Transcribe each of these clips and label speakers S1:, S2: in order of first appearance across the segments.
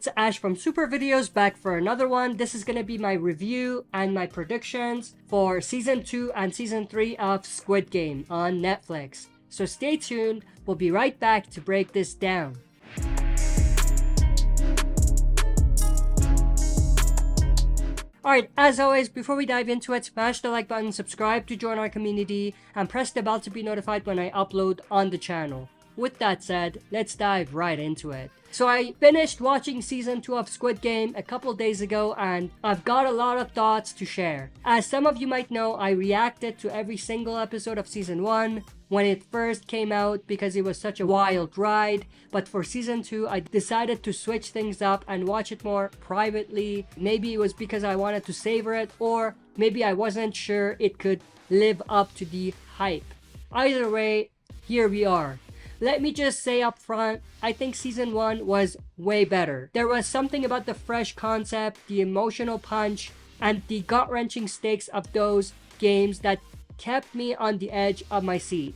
S1: It's Ash from SuperVideos back for another one. This is gonna be my review and my predictions for Season 2 and Season 3 of Squid Game on Netflix. So stay tuned, we'll be right back to break this down. Alright, as always, before we dive into it, smash the like button, subscribe to join our community, and press the bell to be notified when I upload on the channel. With that said, let's dive right into it. So I finished watching Season 2 of Squid Game a couple days ago, and I've got a lot of thoughts to share. As some of you might know, I reacted to every single episode of Season 1 when it first came out because it was such a wild ride. But for Season 2, I decided to switch things up and watch it more privately. Maybe it was because I wanted to savor it, or maybe I wasn't sure it could live up to the hype. Either way, here we are. Let me just say up front, I think Season 1 was way better. There was something about the fresh concept, the emotional punch, and the gut-wrenching stakes of those games that kept me on the edge of my seat.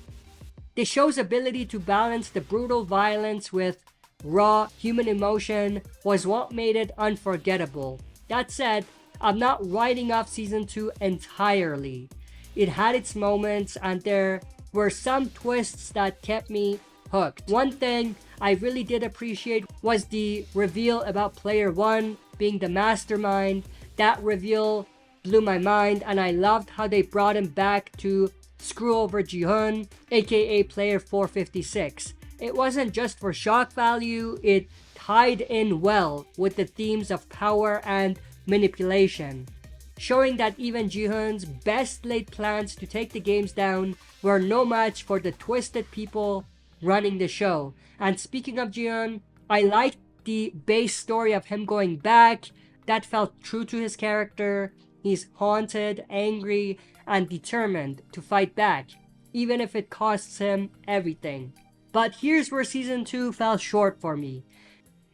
S1: The show's ability to balance the brutal violence with raw human emotion was what made it unforgettable. That said, I'm not writing off Season 2 entirely. It had its moments, and there were some twists that kept me hooked. One thing I really did appreciate was the reveal about Player 1 being the mastermind. That reveal blew my mind, and I loved how they brought him back to screw over Gi-hun, aka Player 456. It wasn't just for shock value, it tied in well with the themes of power and manipulation, showing that even Gi-hun's best laid plans to take the games down were no match for the twisted people running the show. And speaking of Gi-hun, I liked the base story of him going back. That felt true to his character. He's haunted, angry, and determined to fight back, even if it costs him everything. But here's where Season 2 fell short for me.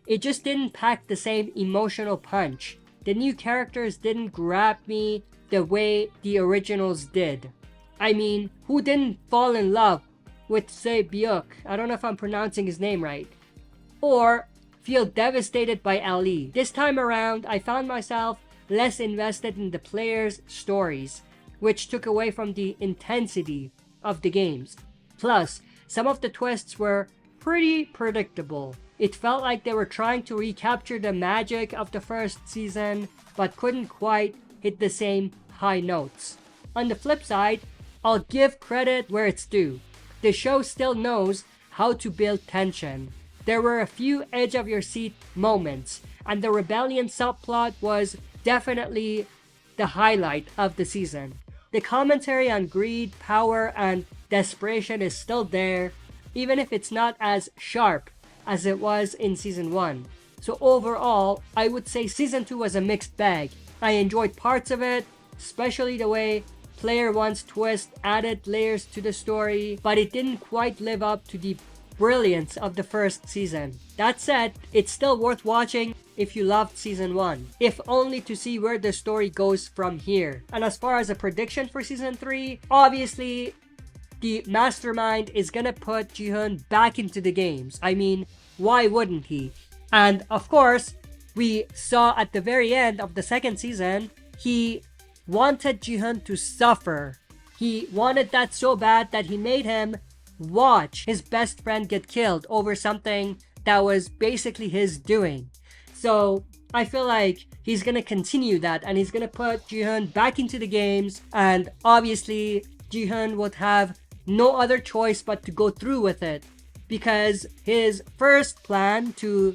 S1: It just didn't pack the same emotional punch. The new characters didn't grab me the way the originals did. I mean, who didn't fall in love with Se-byuk, I don't know if I'm pronouncing his name right, or feel devastated by Ali? This time around, I found myself less invested in the players' stories, which took away from the intensity of the games. Plus, some of the twists were pretty predictable. It felt like they were trying to recapture the magic of the first season, but couldn't quite hit the same high notes. On the flip side, I'll give credit where it's due. The show still knows how to build tension. There were a few edge-of-your-seat moments, and the rebellion subplot was definitely the highlight of the season. The commentary on greed, power, and desperation is still there, even if it's not as sharp as it was in Season 1. So overall, I would say Season 2 was a mixed bag. I enjoyed parts of it, especially the way Player 1's twist added layers to the story, but it didn't quite live up to the brilliance of the first season. That said, it's still worth watching if you loved Season 1, if only to see where the story goes from here. And as far as a prediction for Season 3, obviously, the mastermind is gonna put Gi-hun back into the games. I mean, why wouldn't he? And of course, we saw at the very end of the second season, he wanted Gi-hun to suffer. He wanted that so bad that he made him watch his best friend get killed over something that was basically his doing. So I feel like he's gonna continue that, and he's gonna put Gi-hun back into the games, and obviously Gi-hun would have no other choice but to go through with it, because his first plan to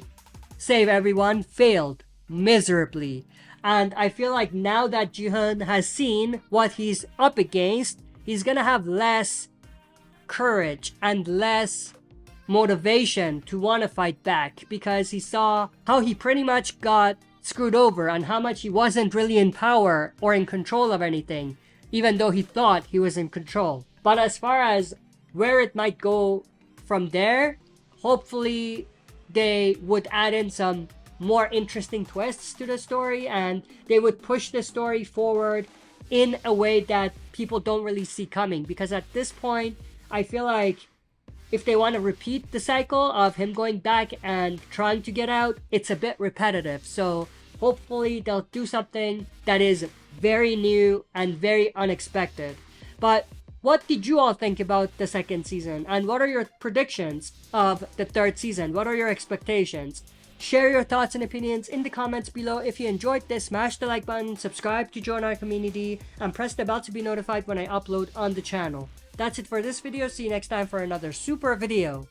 S1: save everyone failed miserably. And I feel like now that Gi-hun has seen what he's up against, he's gonna have less courage and less motivation to want to fight back, because he saw how he pretty much got screwed over and how much he wasn't really in power or in control of anything, even though he thought he was in control. But as far as where it might go from there, hopefully they would add in some more interesting twists to the story, and they would push the story forward in a way that people don't really see coming. Because at this point, I feel like if they want to repeat the cycle of him going back and trying to get out, it's a bit repetitive. So hopefully they'll do something that is very new and very unexpected. But what did you all think about the second season? And what are your predictions of the third season? What are your expectations? Share your thoughts and opinions in the comments below. If you enjoyed this, smash the like button, subscribe to join our community, and press the bell to be notified when I upload on the channel. That's it for this video. See you next time for another super video.